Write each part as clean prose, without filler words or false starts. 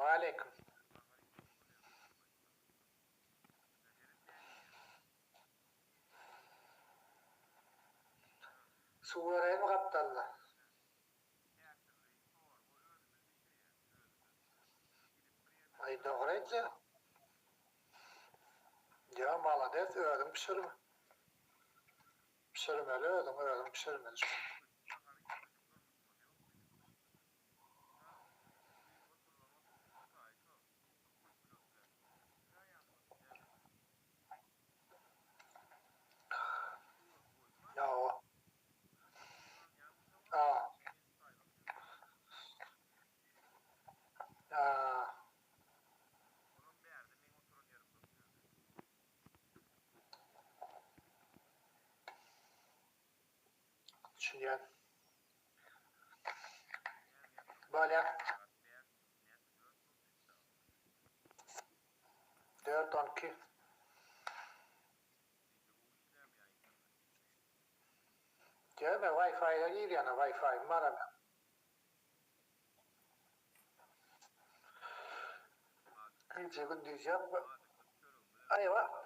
Aleyküm. Suvarayım kaptanla. Ay doğrayınca. Ya malades öğüm pişirme. Pişirmeli öğüm pişirmeli. Ya o. Aa. Aa. Düşünüyorum. Böyle 4-12. Gelme Wi-Fi'ye gir yana Wi-Fi var ama. Hiç gündüz yap. Ayva.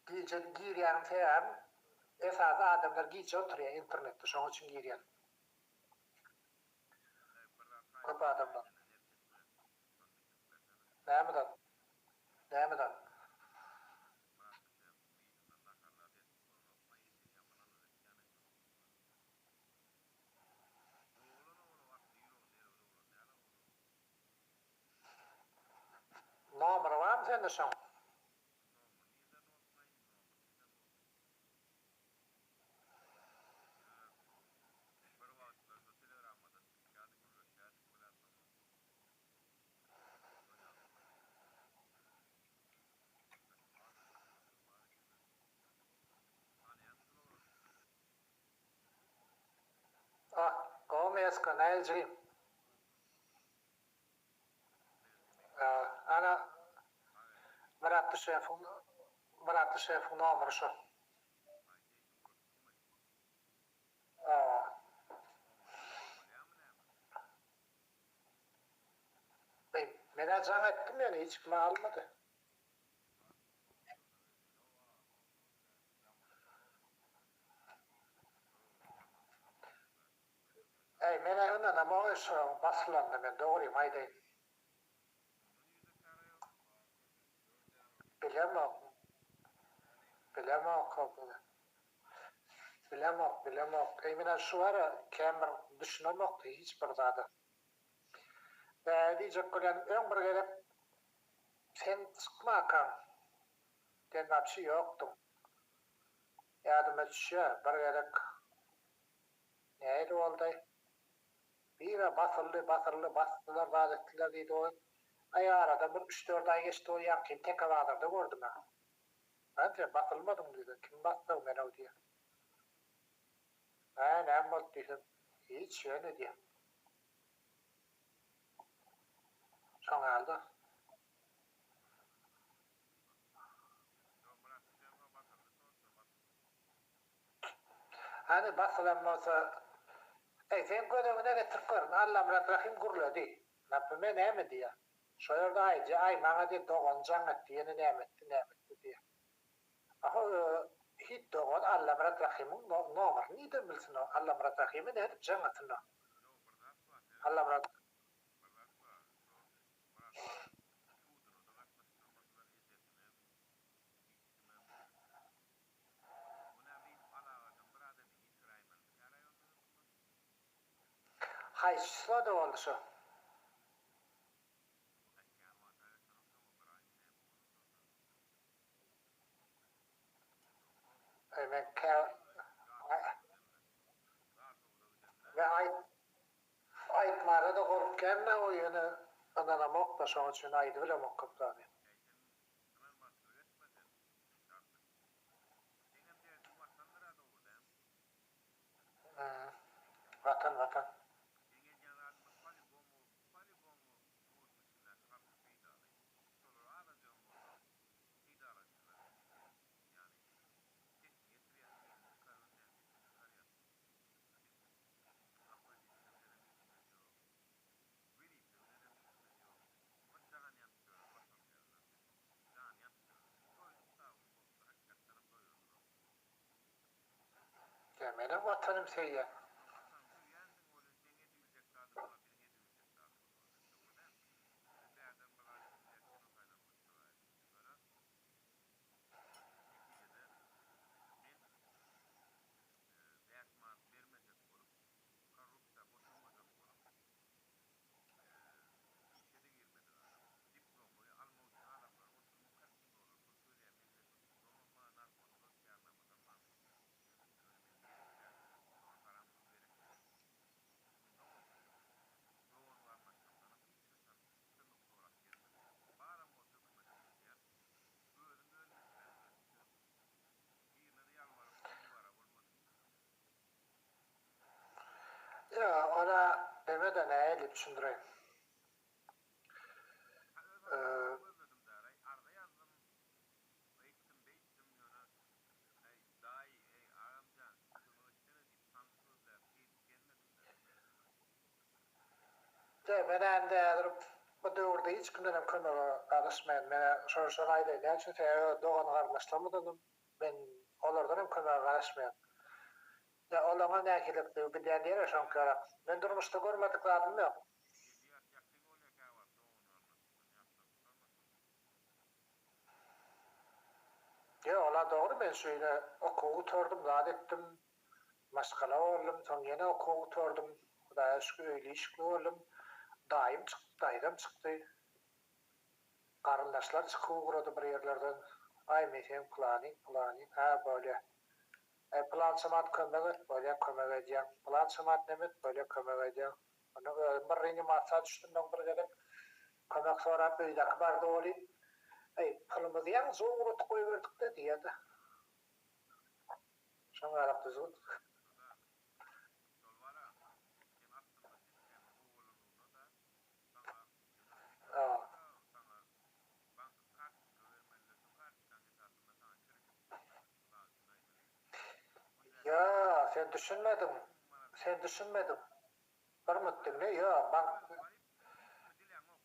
Giyecek gir yanım teyam. Esas adamlar giyecek oturuyor internette. Şunun için gir yan. Köp adamlar. Nämedan? Nämedan? Nomer var mı sende şun? Ah, Gomeska, Nailciyim. Ana Murat Şef'in nomer şu. Ben can ettim yani hiç kime almadı. Mene önden ama o iş basılandı ben doğruyum haydi. Bilemem. Bilemem kapıda. Bilemem. Mene şu var kemer düşünemekti hiç bir zada. Ve diyecek olan ön bir gelip sen sıkma kan. Den bir yoktu. Yardım etişe bir gelip neydi oldu? Bir bastılar vazettiler deydi o. Ay arada bir 3-4 ay geçti o yakin tek avadırda gördüm ben. Ben de basılmadım dedi. Kim bastı beni o diye. Ne oldu dedim. Hiç öyle diye. Son halde. Hani basılanmasa sen gözümüne getirkörün. Allah'ım rahim gurla değil. Napıme ne mi diye. Şöyle ayıcı ay bana diye doğancan etti. Yeni ne etti diye. Aha hiç doğan Allah'ım rahimin nomar. Neden bilsin o? Allah'ım rahimin ne edip cennetine. Allah'ım hayşısı da oldu şu. Men ve aytmara da korkken o yine anana mokta şoň üçin aýdy bile mokkapdy. Vatan. Benim vatanım seyye. Ya ona demeden eğilip düşündüreyim. Ben endi bu döwürde hiç kimden kömege garaşmaýan. Mene şoşan aýdy. Näçe dogan garnaşlamadynym. Ben olardan hem kömege garaşmaýan. Ya olama näkilikdi, bir däne şoňka. Ben durmuşda görmedik zatym ýok. Ya ola doğru ben şöyle okuw oturdum, zat etdim. Maşgala boldum, soň ýene okuw oturdum. Hudaýa şükür öýle işgli boldum. Daýym çykdy, daýdam çykdy. Garyndaşlar çykyw gurady bir ýerlerden. Ay mesem plany, ha böyle. Plan samat kömege, böyle kömege edýän. Plan samat nemet, böyle kömege edýän. Onu bir reanimatsiýa düşdüm bir gelip. Kömek sorap öýdäki bardy boly. Pulymyzy ýa zoň urutup goýberdik de diýdi. Şoňa garap düzgün. Ya sen düşünmedin. Sen düşünmedin. Bir müddetine ya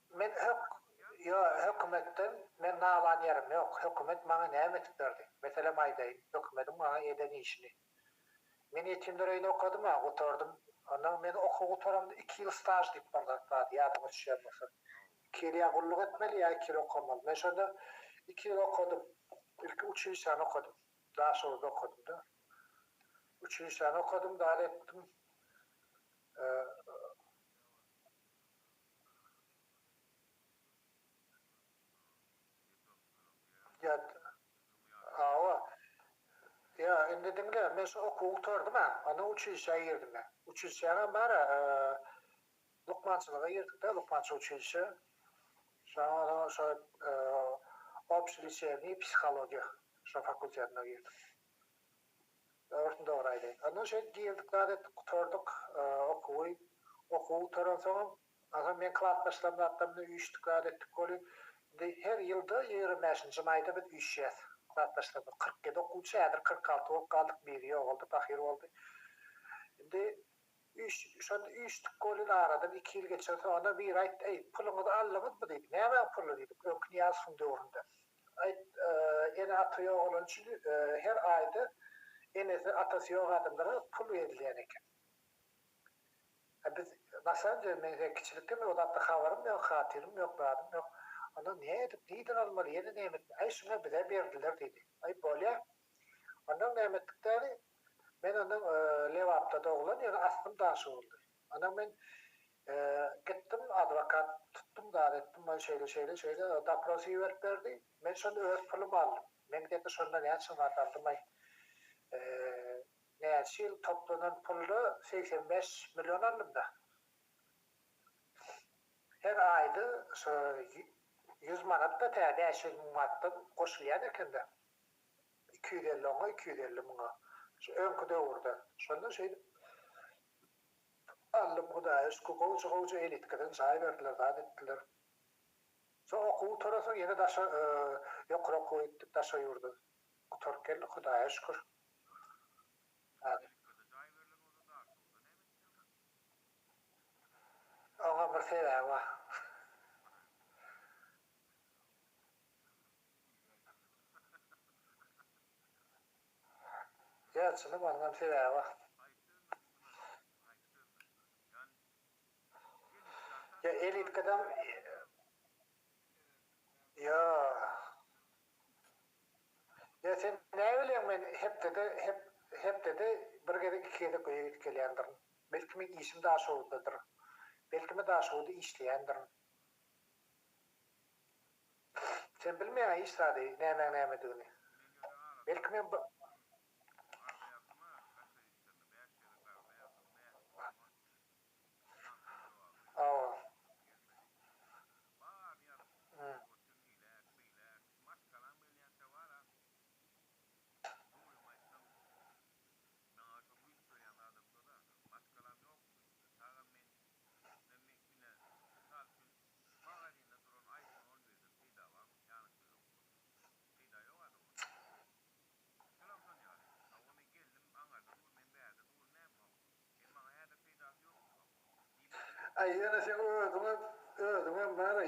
men hökümetten men nalan ýerim ýok. Hökümet maňa näme etip berdi? Meselem aýdaýyn. Hökümetin maňa eden işini. Men etimdereýin okudum, oturdum. Ondan men okuw oturamda 2 ýyl staj diýip bardak ýadyma düşýärmese. 2 ýyl ýagurlyk etmeli ýa 2 ýyl okamaly. Men şonda 2 ýyl okudum. Ilki 3 ýyl şan okudum. Daha sonra okudum da. 3 ýyl şan okudum, daha etdim. Ya ya indi diňle men şu okuw oturdum ha. Ana 3 ýyl şa girdim ben. 3 ýyl şana bara lukmançylyga girdik de, lukmançy 3 ýyl şa. Şana şo общий psixologiya şo fakultetine girdim. Öwrütde oraýdy. Ana şo girdik da oturduk, okuw oturan soň aga men klas başlamda attamda üýçdik etdik goly. Her ýylda 25-nji maýda bir üýşýäs. Klas başlamda 47 okuwçy, 46 bolup galdyk, biri ýok boldy, bahir boldy. Indi üýçdik goly aradan 2 ýyl geçen soň bir aýtdy, "Puluňyzy aldyňyzmy?" diýdi. "Näme puly?" diýdik. "Öknýäz şuň döwründe." Ene aty ýok bolan üçin her aýda enesi atasy ýok adamlara pul berilýän eken. Biz masalan men kiçilikde men odatda habarym ýok, hatyrym ýok, badym ýok. Onda näme edip diýdir almaly, ýene näme? Ay şuna bize berdiler diýdi. Ay bolýa. Ondan näme etdikleri men ondan lewapda doglan ýa astym daşy boldy. Ondan men gittim advokat tuttum da etdim ben şeýle doprosy berip berdi. Men şonu öz pulumy aldym. Men de şondan ýa çygardardım ay. Näçe ýyl toplanan puldy 85 milyon aldım da. Her aýda şo 100 manat da täze manatdan goşulýar ekende. 250 oňa 250 muňa. Şu öňkü döwürde. Şonda şeýle aldım Hudaýa şükür gowy elitkeden çaý berdiler, zat etdiler. So okuw tarasaň ýene daşa ýokara goýup daşa ýurdy. Oturup geldi Hudaýa şükür. Oňa bir sebäbi bar. Ya çyny barňam sebäbi bar. Ya elit kadam ya ya sen ne bileyim men hep dedi bir kere iki kere koyup gelýändir. Belki men işim daha şowdadyr. Belki mi daha şowda işleýändir. Sen bilmeýän iş sady näme diýeni. Belki men awa. Hmm. Ay yana sen ödüme bana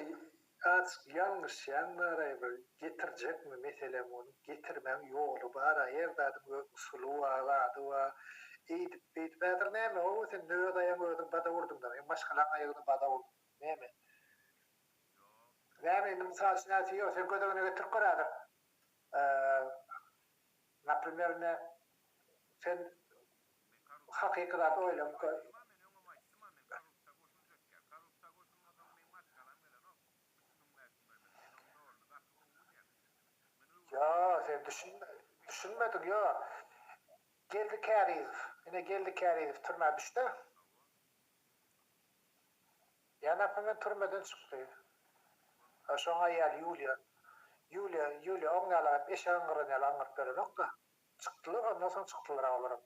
yanlış yanlara bir getircek mi meselem onu getirmem yolu bara yerdadım usulu var da eğitip beyt bedir näme o sen nöde ödüm bada vurdum da başkalarına ayağını bada vurdum näme näme misal sinasi yo sen ködegine getirip koradyk например ne sen hakykaty oýlap ya sen düşünmedin ya. Geldi Kariyev. Yine geldi Kariyev turma düştü. Yana hemen turmadan çıktı. Aşağı ayal Yulia ongalar eş angırın yal angır böyle nokta. Çıktılar ondan sonra çıktılar ağlarım.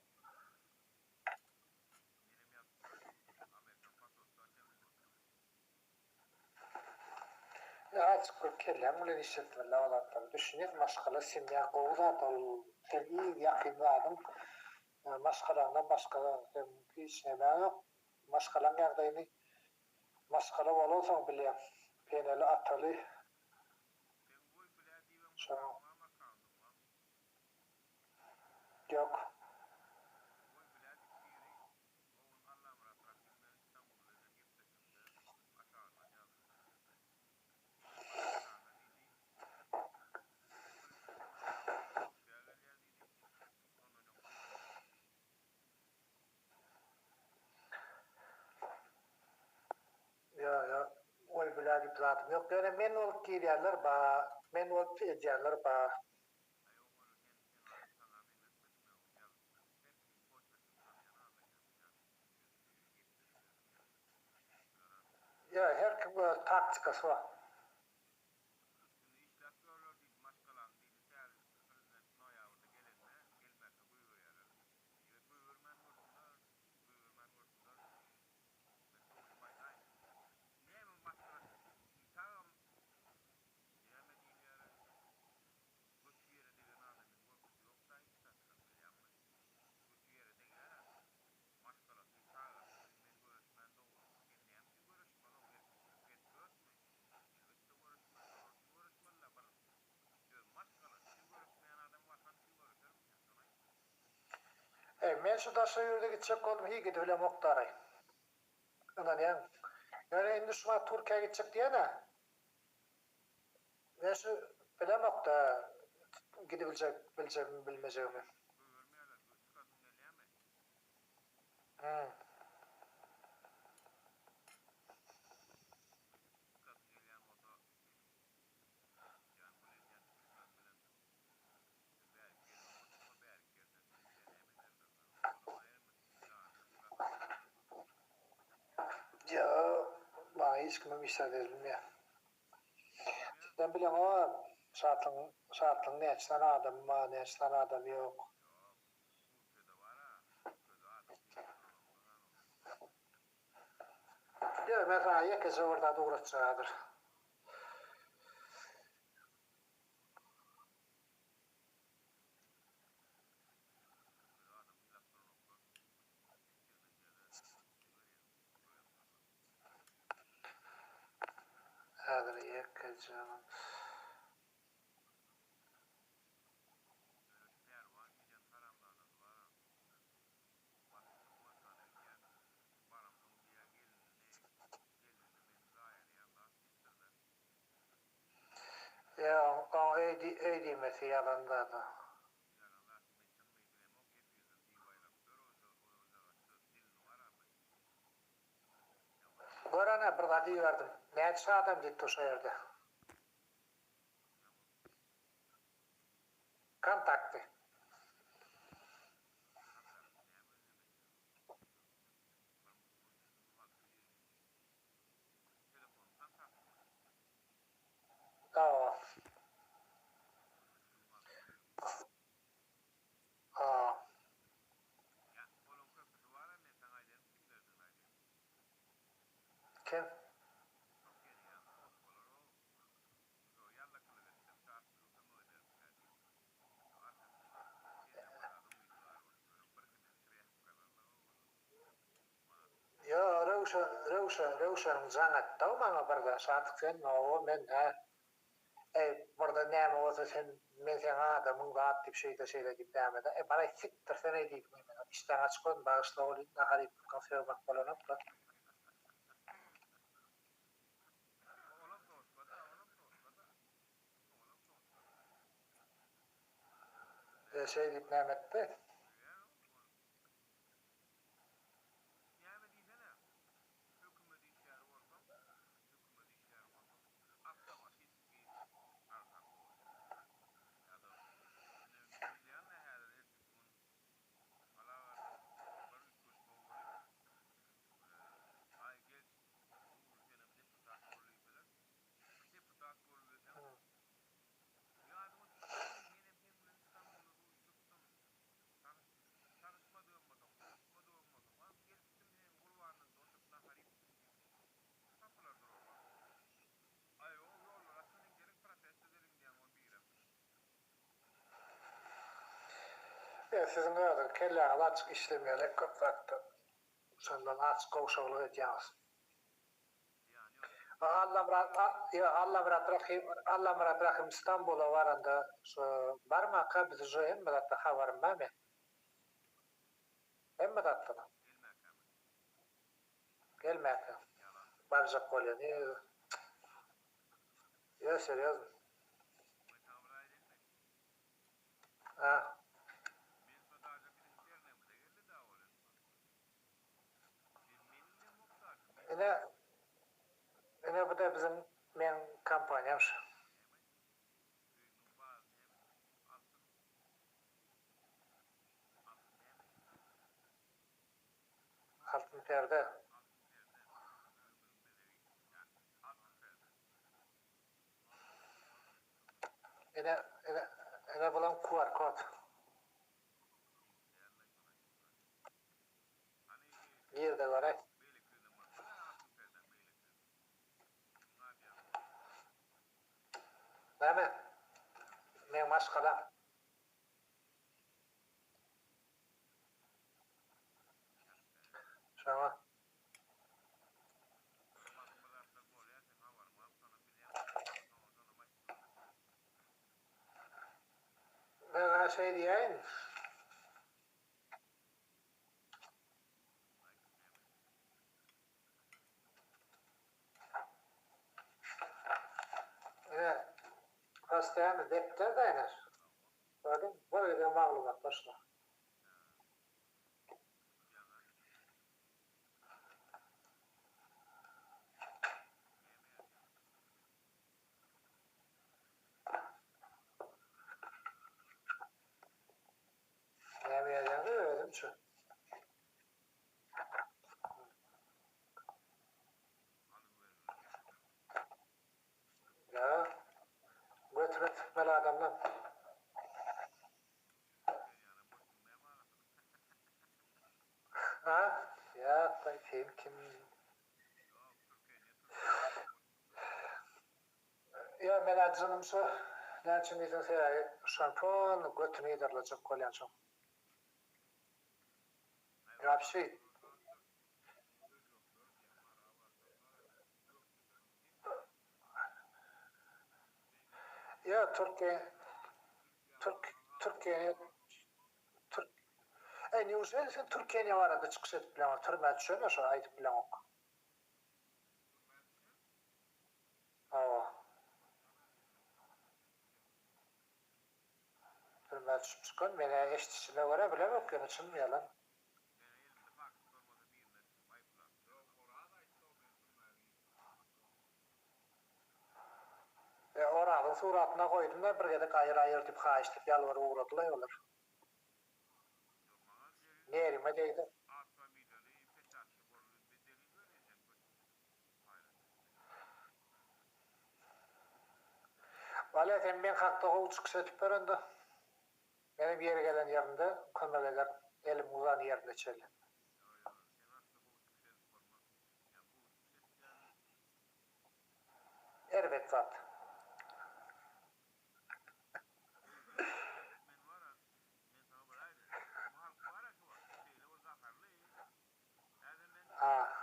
Ya çıkıp kellem ulan işletme lavalatlar. Düşünür maşkala simya kovda dolu. Sen iyi yakın adam. Maşkalandan başka hiç neme yok. Maşkalan yardayını maşkala olursan bileyim. Peneli atalı. Şu yok. Ya oy biladi zadım yok. Yani men olup girýärler ba, men olup edýärler ba. Ya her kim taktikası var. Men şu daşa ýerde gitjek bolum, higi öyle moktaray. Ondan ýa. Yani indi şuna Türkiýe gitjek diýene. Men şu bilemokda gidebilecek bilmejegimi. Hmm. Ya bana hiç kime misal edilmiyor. Ben bilem ama şartın neçten adam var, neçten adam yok. Ya mesela yekece orada doğratçadır. Adır yekece. öydemesi yalandadı. Gorana bir gady berdim. Näçe adam gitdi oşa ýerde. Kontakty. Aa. Aa. Kim? Yo, Rewşen jaňat da maňa birden satyk sen o men burada näme bolsa sen men sana adamyň zat diýip şeýle diýip näme da bana siktir sen diýip men işden açykyn bagyşla bolyp naharyp kafe bak bolanok da şey diýip näme etdi. Sizin öyle kelläňiz açyk işlemýärler köprakda. Şondan açyk gowşaglyk etýäňiz. Allah rahim İstanbul'a varanda şu barma kabz joyem da habarım var mı? Emma da gelmek. Barca koloni. Ya seriyoz. Ha. Ene bu da bizim men kampanyam şu. Altın perde. Ene bulan QR kod. Yerde var. Näme? Men maşgalam. Şaňa. Ben şey diýeň. Hastanede depter daýnar. Gördün? Böyle maglumat başla. Näme ýazyny öýdüm şu. Ya. Götürüp bela adamlar. Ha? Ya, kim? Ya men ajrym şu. Näçe diýsen sen şampon götüne ýerlejek bolýan şu. Rapşy. Ya Türkiye News sen Türkiye'ne varada çıkış edip bilen türme düşöne şu aytıp bilen ok. Aa. bilmez çıkın. Mene eşitçine göre bilemok yani çınmayalan. Oranın suratına koydum da bir gedek ayır dip haýyşlyp ýalwar uğradylar olar. Nerime deydi? Valla sen ben hakda uçuk setip berende. Benim yeri gelen yerinde kömeleler elim uzan yerinde çeli. Elbet zat. Ha.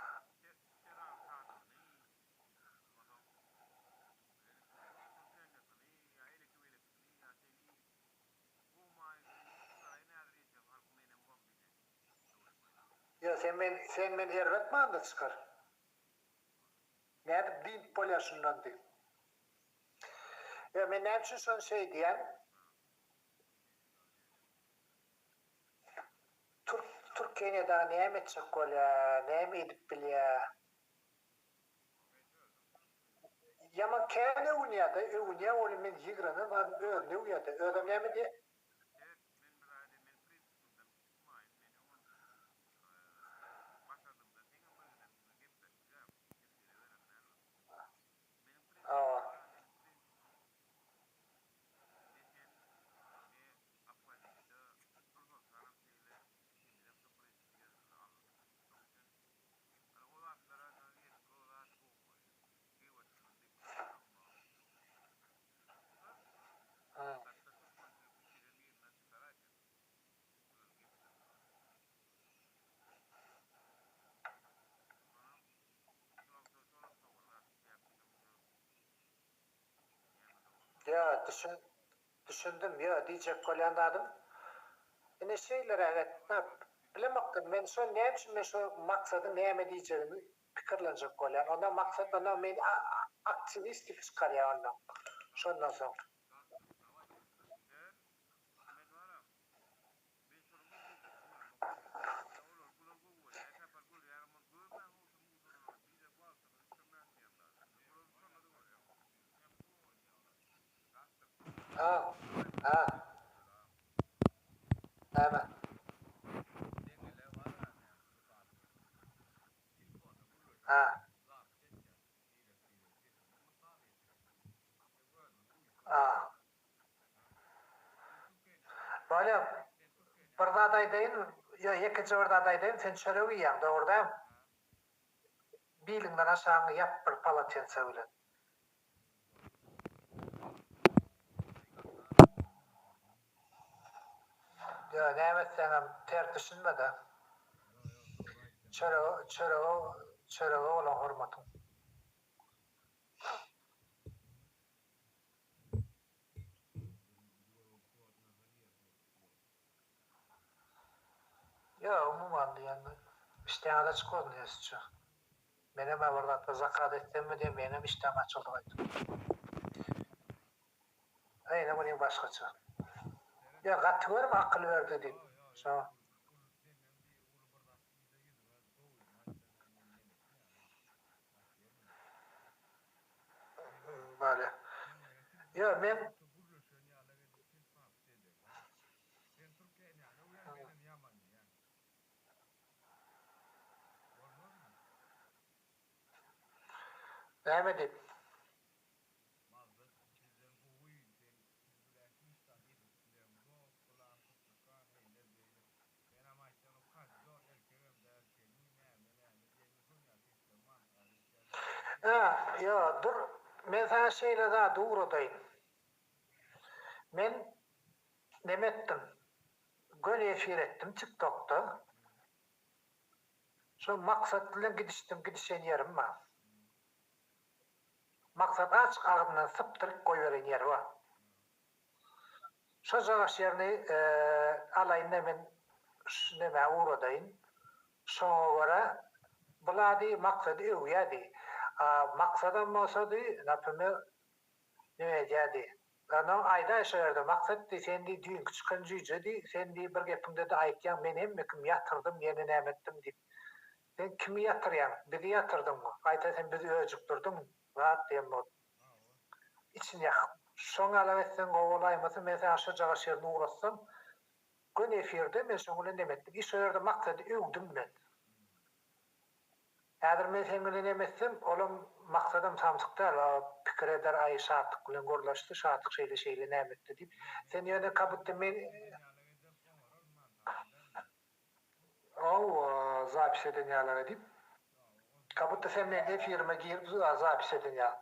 Ya sen men elbet manda çıkar. Näde din polyaşyndan di. Ya men näçe şon şey diýen Türkiýede näme çekola, näme edip bilýär. Yama kene unyada, unya ol men yigrana var öňe uýada. Ödem näme diýär? Aa. Ya düşündüm ya diyecek kolyandadım. Ine şeyler evet bilemokdum men şo näçe men şo maksady näme diýjegimi pikirlenjek kolyan. Onda maksat onda men aktivist diýip çykarýar onda. Şondan soň. Ha. Ha. Näme? Ha. Ha. Böyle bir zat aýdaýyn, yo ikinji bir zat aýdaýyn, sen çöreği ýa, dogry. Biliňden aşağı ýap bir palatense bilen. Ya näme etseňem ter düşünmede. Çöreği olan hormatyň. Ya umuman diýende iştäňe çykoz näçe. Menem barda zakat etdim diye menem iştäň açyldy aýdyp. Aýna munyň başgaça. Ya gaty berme akyl berdi diýip. Şo. Böyle. Ya men näme diýip ha, ya dur. Men sana şeýle da dogry daýyn. Men neme etdim? Göl efir etdim TikTok'ta. Şu maksat bilen gidişen yerim var. Maksat açık ağzından sıptırıp koyveren yer var. Şu jagaş yerini alayın men neme uğradayın. Şoňa göre bulady maksady öwýädi. Maksadam bolsady, napymy neme diýdi? Ana ayda şeýerde maksat sendi düýnki çykan jüýje di, sendi bir gepinde de aýtýan men hemme kim ýatyrdym, ýene näme etdim diýip. Sen kimi ýatyrýan? Bizi ýatyrdyňmy? Aýta sen bizi öjükdirdiň. Zat diýen bol. İçin ýak. Şoňa alap etsen gowulaýmasy men sen aşa jaga şeýle uratsam, gün efirde men şoňa näme etdim? Iş şeýerde maksat öwdüm men. Häzir men sen bilen emessem, olam maksadym samsykda pikir eder, aý şartyk bilen gorlaşdy, şartyk şeýle näme etdi diýip. Sen ýöne kabutda men zapis eden ýalar edip. Kabutda sen men efirime girip zapis eden ýalar.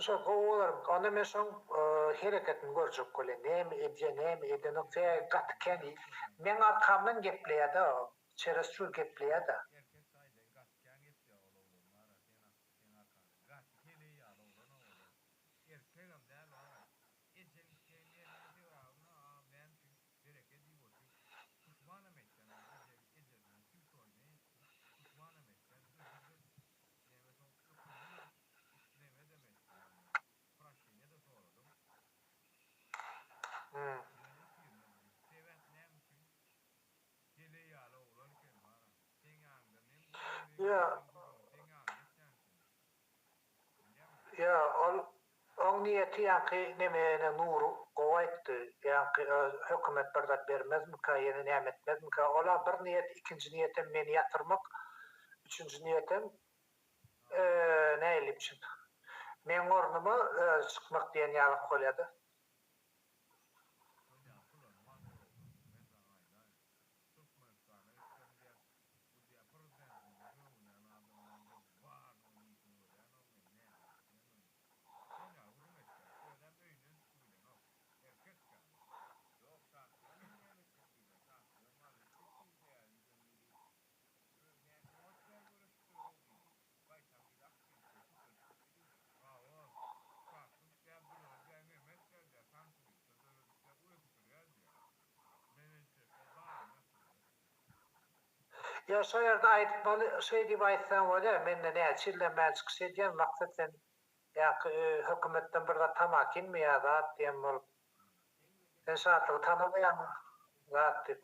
Şo gowalar, onda men şoň hereketini görjek bolan. Näme edýän, näme eden oksa gatken. Men arkamdan gepleýär-de, çeres çul gepleýär-de. Hmm. Ya, ya on niyeti ýa-ki nemene nuru gowaýtdy. Ýa-ki hökümet berdat bermezmi ka ýene näme etmezmi ka? Ola bir niyet, ikinji niyetem meni ýatyrmak, üçünji niyetem näilipçin. Men ornumy çykmak diýen ýaly bolýardy. Ya şo ýerde aýtmaly şey diýip aýtsaň bolýar, mende näçe çillenmäçik şey diýen maksat sen ýa-ki hökümetden bir zat tamakinmi ýa zat diýen bolup. Sen şartlygy tanamaýanmy? Zat diýip.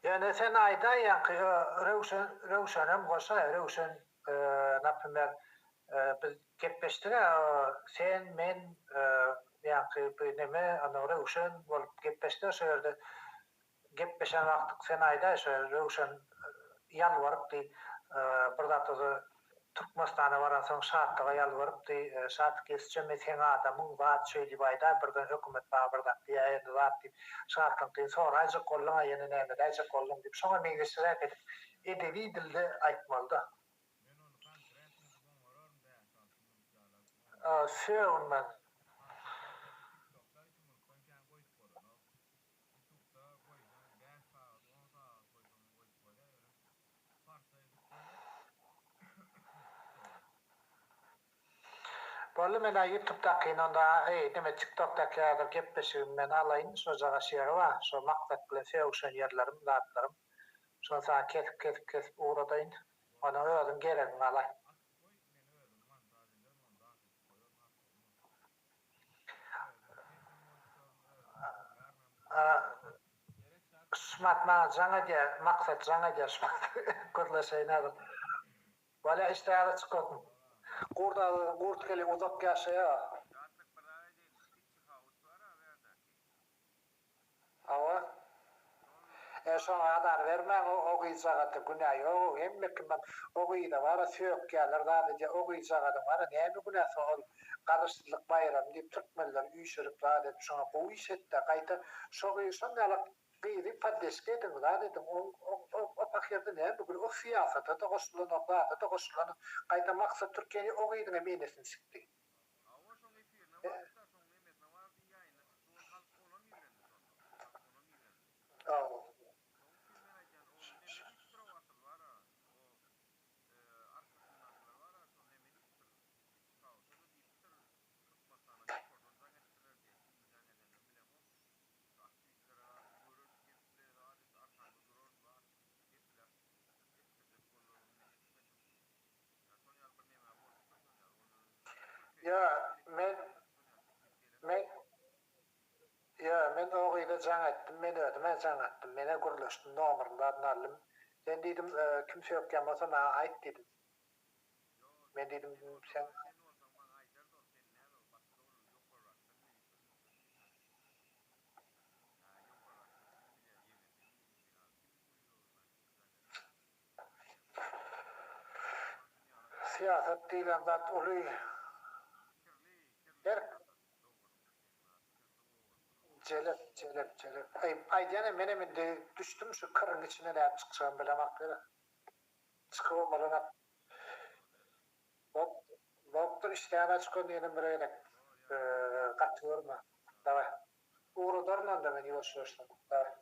Yani sen aýda ýa-ki Rewşenem goşa, Rewşen naprimер biz gepleşdik sen men ýa-ki neme ana Rewşen bolup gepleşdik şo ýerde gepleşen wagtyk sen aýda şo Rewşen ýalwarypdy bir zat Türkmenistana baran soň şartlyga ýalwarypdy şart kesçe men sen adamyň zat şeýle baýda birden hökümet babyrda ýa-da zat diýip şartlygy soraýjak bolan ýene näme diýjek bolan diýip şoňa meňzeşdirek edip edebi dilde aýtmalyda. Şeýle Bolla men YouTube'daky onda neme TikTok'daky ýa-da gepleşigim men alaýyn, şo jaga şeýle wa, şo maksat bilen sevişen ýerlerim, zatlarym. Şo sa kesip uradaýyn. Ona özüm geregini alaýyn. Şmatma jaňa diýe, maksat jaňa diýe şmat. Görleşeýin. Bola işleri çykydym. Gurt kele uzak ýaşaýa. Awa. Şoňa adar bermäň o gyýjagaty günäýi ýok. Hemme kim o gyýda bara söýüp gelir zady o gyýjagaty bara näme günäsi ol. Garşylyk bayram diýip türkmenler üýşürip zady şoňa goýuş etdi. Gaýta şo gyýşandalyk gyýdy paddeşke edin zady o pakerde näme bu o fiýasata da goşulanyp da goşulanyp gaýta maksat Türkiýeňi o gyýdyňa menesin sikdi. Ya men men o gyýda jaň etdim, men ödüme jaň etdim. Mene guruluşdyň nomeryny aldım. Sen diýdim, kimse ýokkan bolsa maňa aýt diýdim. Men diýdim, sen siýasat diýlen zat uly her jelep. Aýdýany men hemen düşdüm şu kırın içine näme çykjagyn bilemek gerek. Çykyp bolana doktor işläme çykan diýenim bir elek. Gatyrma. Daway. Uğradarman da men ýolşuşdum. Daway.